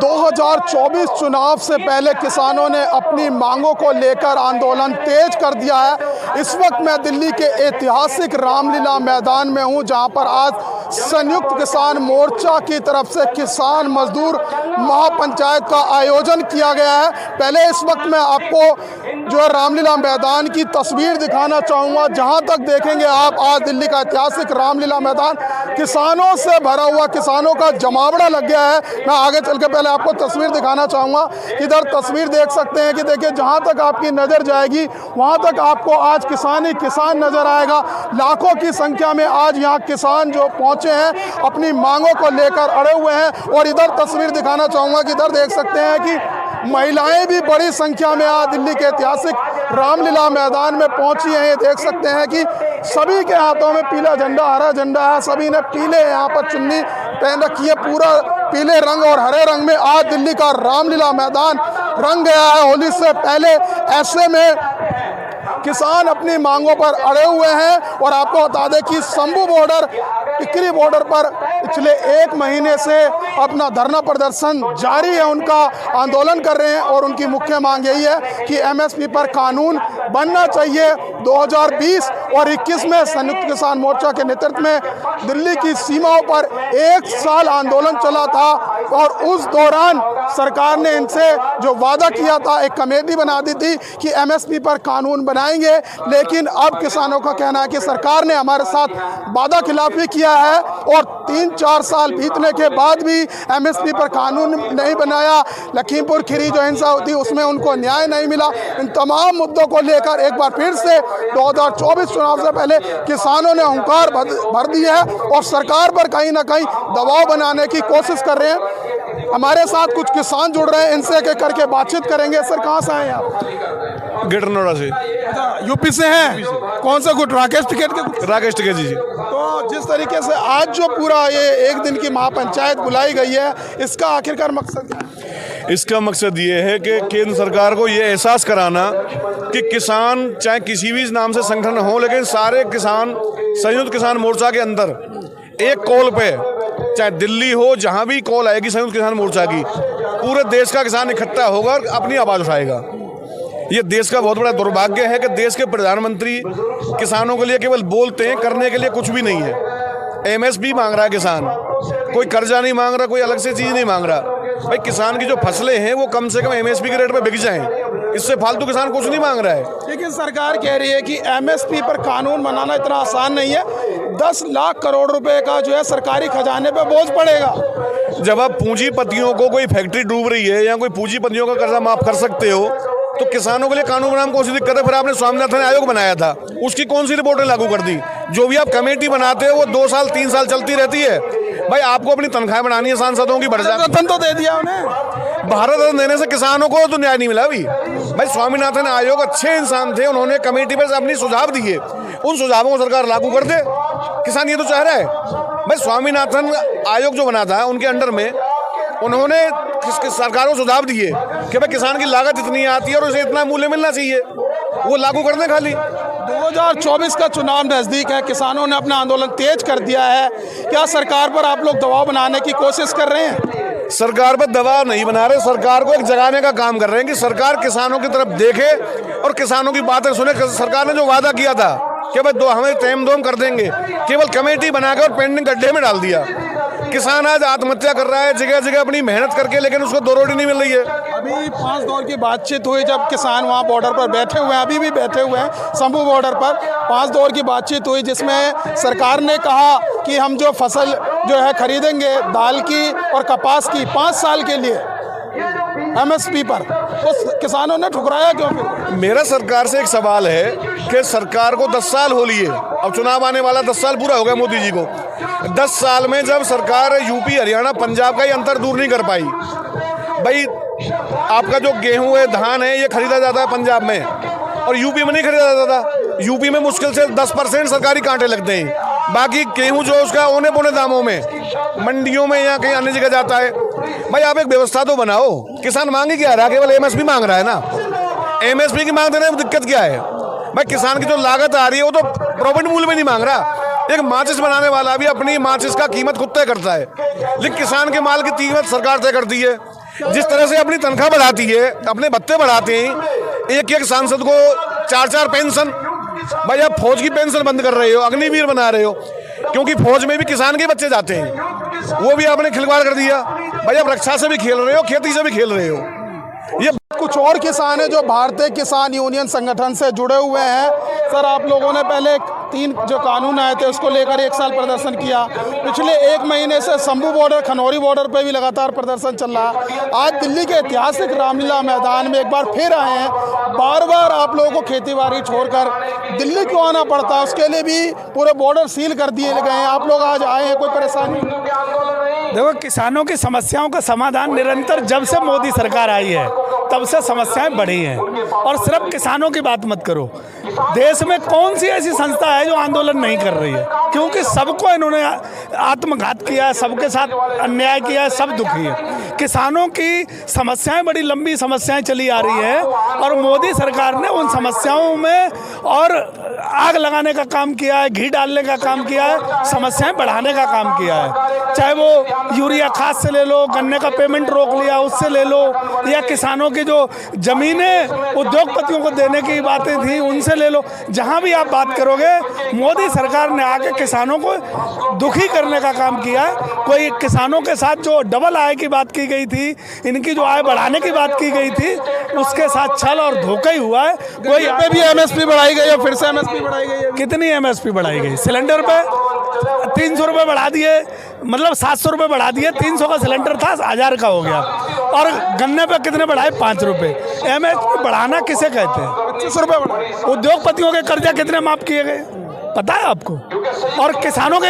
2024 चुनाव से पहले किसानों ने अपनी मांगों को लेकर आंदोलन तेज कर दिया है। इस वक्त मैं दिल्ली के ऐतिहासिक रामलीला मैदान में हूं, जहां पर आज संयुक्त किसान मोर्चा की तरफ से किसान मजदूर महापंचायत का आयोजन किया गया है। पहले इस वक्त मैं आपको जो है रामलीला मैदान की तस्वीर दिखाना चाहूँगा। जहाँ तक देखेंगे आप, आज दिल्ली का ऐतिहासिक रामलीला मैदान किसानों से भरा हुआ, किसानों का जमावड़ा लग गया है। मैं आगे चल के पहले आपको तस्वीर दिखाना चाहूँगा। इधर तस्वीर देख सकते हैं कि देखिए, जहाँ तक आपकी नज़र जाएगी वहाँ तक आपको आज किसान ही किसान नज़र आएगा। लाखों की संख्या में आज यहाँ किसान जो पहुँचे हैं अपनी मांगों को लेकर अड़े हुए हैं। और इधर तस्वीर दिखाना चाहूँगा कि इधर देख सकते हैं कि महिलाएं भी बड़ी संख्या में आज दिल्ली के ऐतिहासिक रामलीला मैदान में पहुंची हैं। ये देख सकते हैं कि सभी के हाथों में पीला झंडा, हरा झंडा है। सभी ने पीले यहाँ पर चुन्नी पहन रखी है। पूरा पीले रंग और हरे रंग में आज दिल्ली का रामलीला मैदान रंग गया है होली से पहले। ऐसे में किसान अपनी मांगों पर अड़े हुए हैं। और आपको बता दें कि शंभू बॉर्डर, टिकरी बॉर्डर पर पिछले 1 महीने से अपना धरना प्रदर्शन जारी है। उनका आंदोलन कर रहे हैं और उनकी मुख्य मांग यही है कि एमएसपी पर कानून बनना चाहिए। 2020 और 21 में संयुक्त किसान मोर्चा के नेतृत्व में दिल्ली की सीमाओं पर 1 साल आंदोलन चला था। और उस दौरान सरकार ने इनसे जो वादा किया था, एक कमेटी बना दी थी कि एमएसपी पर कानून बनाएंगे। लेकिन अब किसानों का कहना है कि सरकार ने हमारे साथ वादा खिलाफी किया है और 3-4 साल बीतने के बाद भी एमएसपी पर कानून नहीं बनाया। लखीमपुर खीरी जो हिंसा होती उसमें उनको न्याय नहीं मिला। इन तमाम मुद्दों को लेकर एक बार फिर से 2024 चुनाव से पहले किसानों ने हुंकार भर दी है और सरकार पर कहीं ना कहीं दबाव बनाने की कोशिश कर रहे हैं। हमारे साथ कुछ किसान जुड़ रहे हैं, इनसे एक करके बातचीत करेंगे। सर, कहाँ से हैं आप? गिरनौड़ा से। यूपी से हैं? कौन सा गुट? राकेश टिकैत के? राकेश टिकैत जी। तो जिस तरीके से आज जो पूरा ये 1 दिन की महापंचायत बुलाई गई है, इसका आखिरकार मकसद क्या है? इसका मकसद ये है कि केंद्र सरकार को ये एहसास कराना कि किसान चाहे किसी भी नाम से संगठन हो, लेकिन सारे किसान संयुक्त किसान मोर्चा के अंदर एक कॉल पे, चाहे दिल्ली हो, जहाँ भी कॉल आएगी संयुक्त किसान मोर्चा की, पूरे देश का किसान इकट्ठा होगा और अपनी आवाज़ उठाएगा। ये देश का बहुत बड़ा दुर्भाग्य है कि देश के प्रधानमंत्री किसानों के लिए केवल बोलते हैं, करने के लिए कुछ भी नहीं है। एमएसपी मांग रहा है किसान, कोई कर्जा नहीं मांग रहा, कोई अलग से चीज़ नहीं मांग रहा। भाई, किसान की जो फसलें हैं वो कम से कम एमएसपी के रेट पे बिक जाएं, इससे फालतू किसान कुछ नहीं मांग रहा है। लेकिन सरकार कह रही है कि एमएसपी पर कानून बनाना इतना आसान नहीं है। 10 लाख करोड़ रुपए का जो है सरकारी खजाने पे बोझ पड़ेगा। जब आप पूंजीपतियों को, कोई फैक्ट्री डूब रही है या कोई पूंजीपतियों का कर्जा माफ कर सकते हो, तो किसानों के लिए कानून बनाने में कौन सी दिक्कत है? फिर आपने स्वामीनाथन आयोग बनाया था, उसकी कौन सी रिपोर्टें लागू कर दी? जो भी आप कमेटी बनाते हो वो 2 साल 3 साल चलती रहती है। भाई, आपको अपनी तनख्वाह बढ़ानी है सांसदों की, बढ़ जाए। रतन तो दे दिया उन्हें। भारत रत्न देने से किसानों को तो न्याय नहीं मिला अभी। भाई, स्वामीनाथन आयोग अच्छे इंसान थे, उन्होंने कमेटी पर अपनी सुझाव दिए, उन सुझावों को सरकार लागू कर दे। किसान ये तो चाह रहा है। भाई, स्वामीनाथन आयोग जो बना था उनके अंडर में उन्होंने सरकार को सुझाव दिए कि भाई किसान की लागत इतनी आती है और उसे इतना मूल्य मिलना चाहिए, वो लागू कर दें खाली। 2024 का चुनाव नज़दीक है, किसानों ने अपना आंदोलन तेज कर दिया है। क्या सरकार पर आप लोग दबाव बनाने की कोशिश कर रहे हैं? सरकार पर दबाव नहीं बना रहे, सरकार को एक जगाने का काम कर रहे हैं कि सरकार किसानों की तरफ देखे और किसानों की बातें सुने। सरकार ने जो वादा किया था कि भाई हमें तेम दोम कर देंगे, केवल कमेटी बनाकर और पेंडिंग गड्ढे में डाल दिया। किसान आज आत्महत्या कर रहा है जगह जगह अपनी मेहनत करके, लेकिन उसको 2 रोटी नहीं मिल रही है। अभी 5 दौर की बातचीत हुई जब किसान वहाँ बॉर्डर पर बैठे हुए हैं, अभी भी बैठे हुए हैं शंभू बॉर्डर पर। 5 दौर की बातचीत हुई जिसमें सरकार ने कहा कि हम जो फसल जो है खरीदेंगे दाल की और कपास की 5 साल के लिए एमएसपी पर, तो किसानों ने ठुकराया क्यों? फिर मेरा सरकार से एक सवाल है कि सरकार को 10 साल हो लिए, अब चुनाव आने वाला 10 साल पूरा हो गया मोदी जी को। 10 साल में जब सरकार यूपी, हरियाणा, पंजाब का ही अंतर दूर नहीं कर पाई। भाई, आपका जो गेहूं है, धान है, ये खरीदा जाता है पंजाब में और यूपी में नहीं खरीदा जाता। यूपी में मुश्किल से 10% सरकारी कांटे लगते हैं, बाकी गेहूं जो उसका औने पौने दामों में मंडियों में या कहीं अन्य जगह जाता है। भाई, आप एक व्यवस्था तो बनाओ। किसान मांगे क्या रहा? केवल एमएसपी मांग रहा है ना। एमएसपी की मांग देने में दिक्कत क्या है? भाई, किसान की जो लागत आ रही है वो तो प्रॉफिट मूल्य में नहीं मांग रहा। एक माचिस बनाने वाला भी अपनी माचिस का कीमत खुद तय करता है, लेकिन किसान के माल की कीमत सरकार तय करती है। जिस तरह से अपनी तनख्वाह बढ़ाती है, अपने भत्ते बढ़ाते हैं, एक एक सांसद को 4-4 पेंशन। भाई आप फौज की पेंशन बंद कर रहे हो, अग्निवीर बना रहे हो, क्योंकि फौज में भी किसान के बच्चे जाते हैं, वो भी आपने खिलवाड़ कर दिया। भाई आप रक्षा से भी खेल रहे हो, खेती से भी खेल रहे हो। ये कुछ और किसान हैं जो भारतीय किसान यूनियन संगठन से जुड़े हुए हैं। सर, आप लोगों ने पहले 3 जो कानून आए थे उसको लेकर 1 साल प्रदर्शन किया। पिछले 1 महीने से शंभू बॉर्डर, खनौरी बॉर्डर पे भी लगातार प्रदर्शन चल रहा है। आज दिल्ली के ऐतिहासिक रामलीला मैदान में एक बार फिर आए हैं। बार बार आप लोगों को खेती बाड़ी छोड़कर दिल्ली क्यों आना पड़ता है, उसके लिए भी पूरे बॉर्डर सील कर दिए गए हैं। आप लोग आज आए हैं, कोई परेशानी? देखो, किसानों की समस्याओं का समाधान निरंतर जब से मोदी सरकार आई है तब से समस्याएं बढ़ी हैं। और सिर्फ किसानों की बात मत करो, देश में कौन सी ऐसी संस्था है जो आंदोलन नहीं कर रही है, क्योंकि सबको इन्होंने आत्मघात किया है, सबके साथ अन्याय किया है, सब दुखी है। किसानों की समस्याएं बड़ी लंबी समस्याएं चली आ रही है और मोदी सरकार ने उन समस्याओं में और आग लगाने का काम किया है, घी डालने का काम किया है, समस्याएं बढ़ाने का काम किया है। चाहे वो यूरिया खाद से ले लो, गन्ने का पेमेंट रोक लिया उससे ले लो, या किसानों की जो ज़मीनें उद्योगपतियों को देने की बातें थी उनसे ले लो। जहां भी आप बात करोगे, मोदी सरकार ने आके किसानों को दुखी करने का काम किया है। कोई किसानों के साथ जो डबल आय की बात की गई थी, इनकी जो आय बढ़ाने की बात की गई थी, उसके साथ छल और धोखा ही हुआ है। कोई पे भी एमएसपी बढ़ाई गई है, फिर से एमएसपी बढ़ाई गई है। कितनी एमएसपी बढ़ाई गई? सिलेंडर पे 300 रुपये बढ़ा दिए, मतलब 700 रुपये बढ़ा दिए। 300 का सिलेंडर था, 1000 का हो गया। और गन्ने पे कितने बढ़ाए? 5 रुपये। एमएसपी बढ़ाना किसे कहते हैं? 25 रुपये बढ़ाए। उद्योगपतियों के कर्जा कितने माफ किए गए पता है आपको? और किसानों के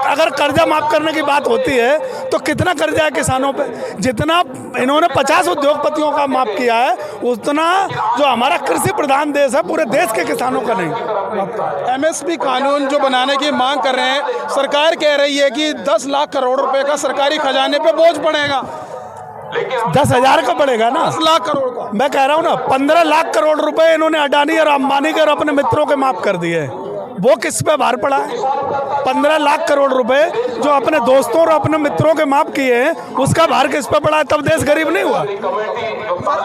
अगर कर्जा माफ करने की बात होती है तो कितना कर्जा है किसानों पे? जितना इन्होंने 50 उद्योगपतियों का माफ किया है, उतना जो हमारा कृषि प्रधान देश है, पूरे देश के किसानों का नहीं। एमएसपी कानून जो बनाने की मांग कर रहे हैं, सरकार कह रही है कि 10 लाख करोड़ रुपए का सरकारी खजाने पे बोझ पड़ेगा। 10,000 का पड़ेगा ना, 10 लाख करोड़ का। मैं कह रहा हूँ ना, 15 लाख करोड़ रुपए इन्होंने अडानी और अंबानी के और अपने मित्रों के माफ कर दिए। वो किस पे भार पड़ा है? 15 लाख करोड़ रुपए जो अपने दोस्तों और अपने मित्रों के माफ किए हैं, उसका भार किस पे पड़ा है? तब देश गरीब नहीं हुआ।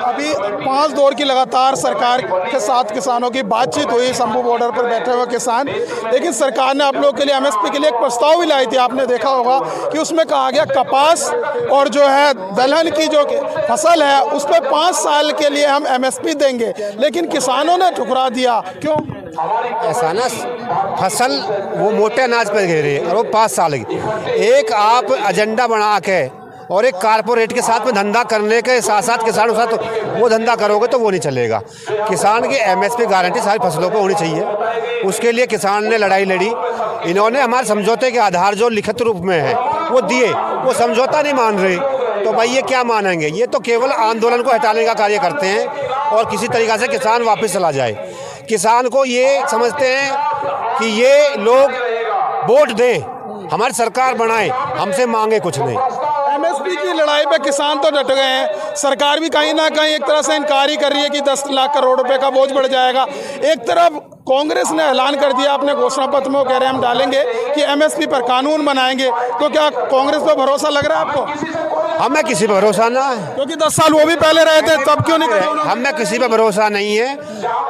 अभी 5 दौर की लगातार सरकार के साथ किसानों की बातचीत हुई, शंभू बॉर्डर पर बैठे हुए किसान, लेकिन सरकार ने आप लोग के लिए एमएसपी के लिए एक प्रस्ताव भी लाई थी। आपने देखा होगा कि उसमें कहा गया कपास और जो है दलहन की जो फसल है उस पर 5 साल के लिए हम एमएसपी देंगे, लेकिन किसानों ने ठुकरा दिया। क्यों? ऐसा ना, फसल वो मोटे अनाज पर गिर रही है और वो 5 साल की। एक आप एजेंडा बना के और एक कारपोरेट के साथ में धंधा करने के साथ साथ किसानों के साथ वो धंधा करोगे तो वो नहीं चलेगा। किसान की एमएसपी गारंटी सारी फसलों पे होनी चाहिए। उसके लिए किसान ने लड़ाई लड़ी। इन्होंने हमारे समझौते के आधार जो लिखित रूप में है वो दिए, वो समझौता नहीं मान रहे, तो भाई ये क्या मानेंगे? ये तो केवल आंदोलन को हटाने का कार्य करते हैं और किसी तरीक़ा से किसान वापस चला जाए। किसान को ये समझते हैं कि ये लोग वोट दें, हमारी सरकार बनाए, हमसे मांगे कुछ नहीं। एमएसपी की लड़ाई पे किसान तो डट गए हैं। सरकार भी कहीं ना कहीं एक तरह से इनकार ही कर रही है कि 10 लाख करोड़ रुपए का बोझ बढ़ जाएगा। एक तरफ कांग्रेस ने ऐलान कर दिया अपने घोषणा पत्र में, वो कह रहे हैं हम डालेंगे कि एमएसपी पर कानून बनाएंगे। तो क्या कांग्रेस पर भरोसा लग रहा है आपको? हमें किसी पर भरोसा ना है, क्योंकि 10 साल वो भी पहले रहे थे, तब क्यों नहीं करे? हमें किसी पर भरोसा नहीं है।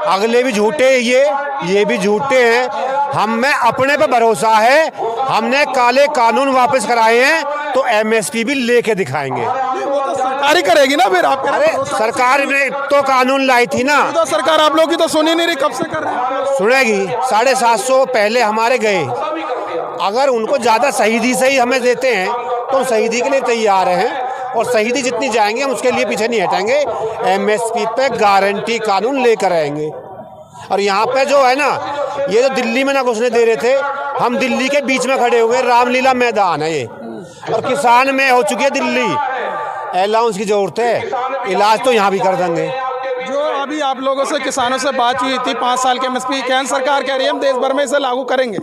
अगले भी झूठे, ये भी झूठे हैं। हमें अपने पर भरोसा है। हमने काले कानून वापस कराए हैं तो एमएसपी भी लेके दिखाएंगे। वो तो सरकार ही करेगी ना फिर। आप अरे सरकार ने तो कानून लाई थी ना, तो सरकार आप लोग की तो सुनी नहीं रही, कब से कर रही है? सुनेगी। 750 पहले हमारे गए, अगर उनको ज़्यादा शहीदी से ही हमें देते हैं तो शहीदी के लिए तैयार हैं और शहीदी जितनी जाएंगे हम उसके लिए पीछे नहीं हटेंगे। एमएसपी पे गारंटी कानून लेकर आएंगे। और यहाँ पे जो है ना, ये जो दिल्ली में ना घुसने दे रहे थे, हम दिल्ली के बीच में खड़े हुए, रामलीला मैदान है ये, और किसान में हो चुकी है दिल्ली। अलाउंस की जरूरत है, इलाज तो यहाँ भी कर देंगे। जो अभी आप लोगों से किसानों से बात हुई थी 5 साल के एमएसपी, केंद्र सरकार कह रही है हम देश भर में इसे लागू करेंगे।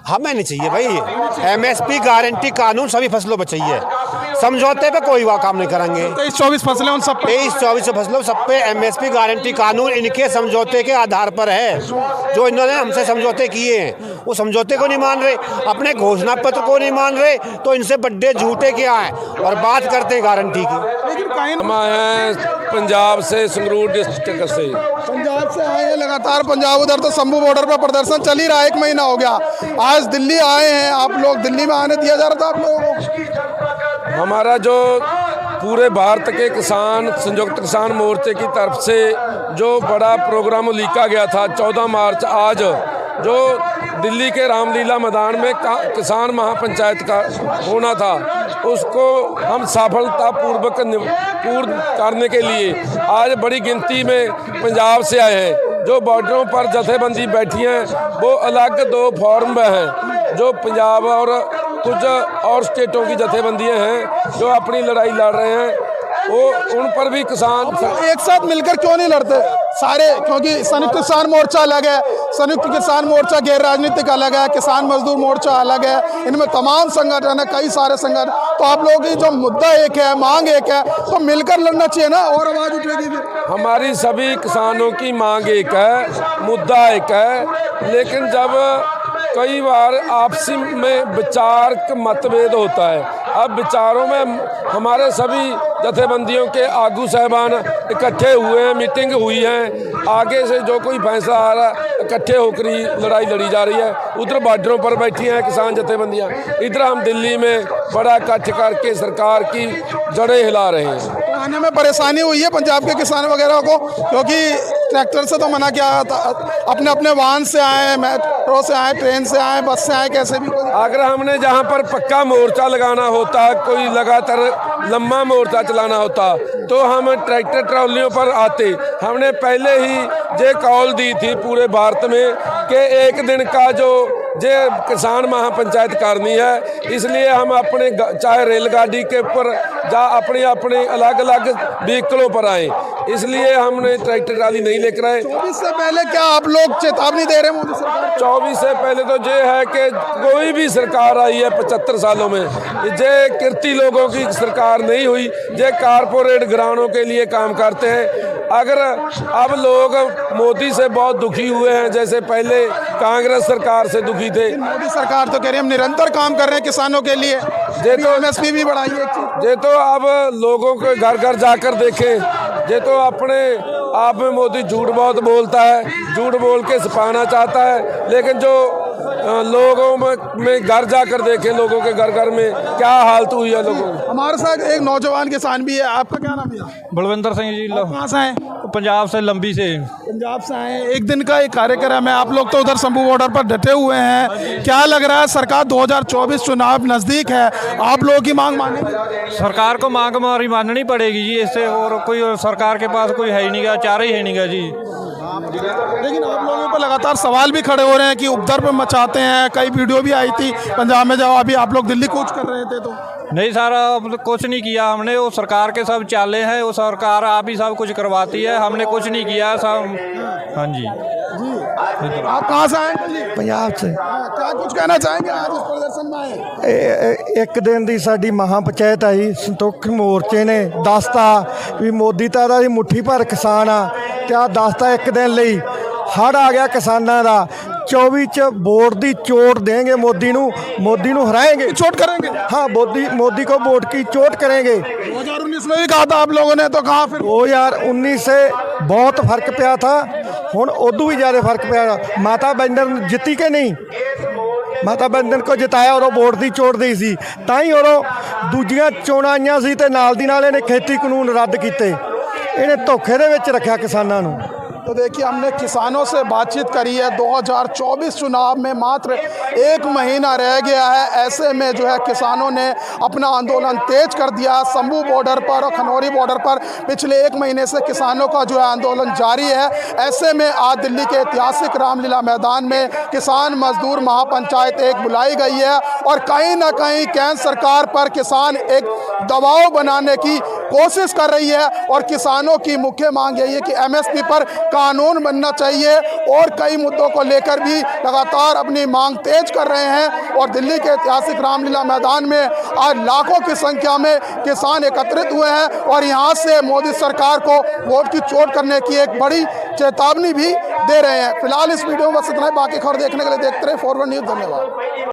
हमें नहीं चाहिए भाई, एमएसपी गारंटी कानून सभी फसलों पर चाहिए। समझौते पे कोई काम नहीं करेंगे। 23-24 फसलें उन सब 23-24 फसलों सब पे MSP गारंटी कानून इनके समझौते के आधार पर है। जो इन्होंने हमसे समझौते किए हैं वो समझौते को नहीं मान रहे, अपने घोषणा पत्र को नहीं मान रहे, तो इनसे बड़े झूठे क्या हैं और बात करते हैं गारंटी की। लेकिन कहीं हम आए हैं पंजाब से, संगरूर डिस्ट्रिक्ट से। पंजाब से आए हैं लगातार। पंजाब उधर तो शंभू बॉर्डर पर प्रदर्शन चल ही रहा है, 1 महीना हो गया। आज दिल्ली आए हैं आप लोग, दिल्ली में आने दिया जा रहा था आप लोगों को? हमारा जो पूरे भारत के किसान संयुक्त किसान मोर्चे की तरफ से जो बड़ा प्रोग्राम लिखा गया था 14 मार्च आज, जो दिल्ली के रामलीला मैदान में किसान महापंचायत का होना था, उसको हम सफलतापूर्वक पूर्ण करने के लिए आज बड़ी गिनती में पंजाब से आए हैं। जो बॉर्डरों पर जथेबंदी बैठी हैं वो अलग 2 फॉर्म में हैं। जो पंजाब और कुछ और स्टेटों की जथेबंदियां हैं जो अपनी लड़ाई लड़ रहे हैं, वो उन पर भी किसान एक साथ मिलकर क्यों नहीं लड़ते सारे? क्योंकि संयुक्त किसान मोर्चा अलग है, संयुक्त किसान मोर्चा गैर राजनीतिक अलग है, किसान मजदूर मोर्चा अलग है, इनमें तमाम संगठन है, कई सारे संगठन। तो आप लोगों की जो मुद्दा एक है, मांग एक है, तो मिलकर लड़ना चाहिए ना, और आवाज उठेगी फिर। हमारी सभी किसानों की मांग एक है, मुद्दा एक है, लेकिन जब कई बार आपसी में विचार मतभेद होता है, अब विचारों में हमारे सभी जथेबंदियों के आगू साहबान इकट्ठे हुए हैं, मीटिंग हुई है, आगे से जो कोई फैसला आ रहा है इकट्ठे होकर ही लड़ाई लड़ी जा रही है। उधर बॉर्डरों पर बैठी हैं किसान जथेबंदियां, इधर हम दिल्ली में बड़ा इकट्ठ करके सरकार की जड़ें हिला रहे हैं। तो आने में परेशानी हुई है पंजाब के किसान वगैरह को, क्योंकि ट्रैक्टर से तो मना किया था, अपने अपने वाहन से आए, मेट्रो से आए, ट्रेन से आए, बस से आए, कैसे भी। अगर हमने जहाँ पर पक्का मोर्चा लगाना होता, कोई लगातार लंबा मोर्चा चलाना होता, तो हम ट्रैक्टर ट्रॉलियों पर आते। हमने पहले ही ये कॉल दी थी पूरे भारत में कि एक दिन का जो किसान महापंचायत करनी है, इसलिए हम अपने चाहे रेलगाड़ी के ऊपर जा अपने अपने अलग अलग व्हीकलों पर आए, इसलिए हमने ट्रैक्टर ट्राली नहीं लेकर आए। 24 से पहले क्या आप लोग चेतावनी दे रहे हैं मोदी सरकार? 24 से पहले तो ये है कि कोई भी सरकार आई है 75 सालों में, ये किरती लोगों की सरकार नहीं हुई, ये कारपोरेट घरानों के लिए काम करते हैं। अगर अब लोग मोदी से बहुत दुखी हुए हैं, जैसे पहले कांग्रेस सरकार से दुखी थे। मोदी सरकार तो कह रही है हम निरंतर काम कर रहे हैं किसानों के लिए, ये तो MSP भी बढ़ाई है। ये तो अब लोगों को घर घर जाकर देखें, ये तो अपने आप में मोदी झूठ बहुत बोलता है, झूठ बोल के छिपाना चाहता है, लेकिन जो लोगों में घर जाकर देखें, लोगों के घर घर में क्या हालत हुई है लोगों की। हमारे साथ एक नौजवान किसान भी है, आपका क्या नाम है? बलविंदर सिंह जी। कहाँ से आए? पंजाब से, लंबी से। पंजाब से आए। एक दिन का एक कार्यक्रम है, आप लोग तो उधर शंभू बॉर्डर पर डटे हुए हैं, क्या लग रहा है सरकार 2024 चुनाव नजदीक है, आप लोगों की मांग मानेंगे? सरकार को मांग हमारी माननी पड़ेगी जी, इससे और कोई सरकार के पास कोई है ही नहीं, चारा ही है नहीं जी। लेकिन आप लोगों पर लगातार सवाल भी खड़े हो रहे हैं कि उपद्रव मचाते हैं, कई वीडियो भी आई थी पंजाब में जब अभी आप लोग दिल्ली कूच कर रहे थे। तो नहीं सारा कुछ नहीं किया हमने, वो सरकार के सब चाले हैं, वो सरकार आप ही सब कुछ करवाती है, हमने कुछ नहीं किया सब। हाँ जी। आप कहाँ से आए? पंजाब से। क्या कुछ कहना चाहेंगे आज इस प्रदर्शन में आए? एक दिन ਦੀ ਸਾਡੀ ਮਹਾਪੰਚਾਇਤ ਆਈ, ਸੰਤੋਖ ਮੋਰਚੇ ਨੇ ਦੱਸਤਾ ਵੀ ਮੋਦੀ ਤਾਂ ਇਹਦਾ ਮੁੱਠੀ ਭਰ ਕਿਸਾਨ ਆ, ਤੇ ਆ ਦੱਸਤਾ ਇੱਕ ਦਿਨ ਲਈ ਹੜ ਆ ਗਿਆ ਕਿਸਾਨਾਂ ਦਾ। 24 ਚ वोट की चोट देंगे मोदी नू हराएंगे, चोट करेंगे। हाँ, मोदी को वोट की चोट करेंगे। 2019 में भी कहा था आप लोगों ने, तो कहा फिर 2019 से बहुत फर्क पिया था, हुण उदू भी ज़्यादा फर्क पिया। माता बंदन जिती के नहीं, माता बंदन को जिताया और वोट की चोट दी सी, तां ही और दूजियां चोणां आईयां सी ते नाल दी नाल इहने खेती कानून रद्द कीते, इहने धोखे दे विच रखिया किसानां नूं। तो देखिए हमने किसानों से बातचीत करी है, 2024 चुनाव में मात्र 1 महीना रह गया है, ऐसे में जो है किसानों ने अपना आंदोलन तेज कर दिया। शंभू बॉर्डर पर और खनौरी बॉर्डर पर पिछले 1 महीने से किसानों का जो है आंदोलन जारी है। ऐसे में आज दिल्ली के ऐतिहासिक रामलीला मैदान में किसान मजदूर महापंचायत एक बुलाई गई है और कहीं ना कहीं केंद्र सरकार पर किसान एक दबाव बनाने की कोशिश कर रही है और किसानों की मुख्य मांग यही है कि MSP पर कानून बनना चाहिए और कई मुद्दों को लेकर भी लगातार अपनी मांग तेज कर रहे हैं। और दिल्ली के ऐतिहासिक रामलीला मैदान में आज लाखों की संख्या में किसान एकत्रित हुए हैं और यहाँ से मोदी सरकार को वोट की चोट करने की एक बड़ी चेतावनी भी दे रहे हैं। फिलहाल इस वीडियो में बस इतना ही। बाकी खबर देखने के लिए देखते रहे फॉरवर्ड न्यूज़। धन्यवाद।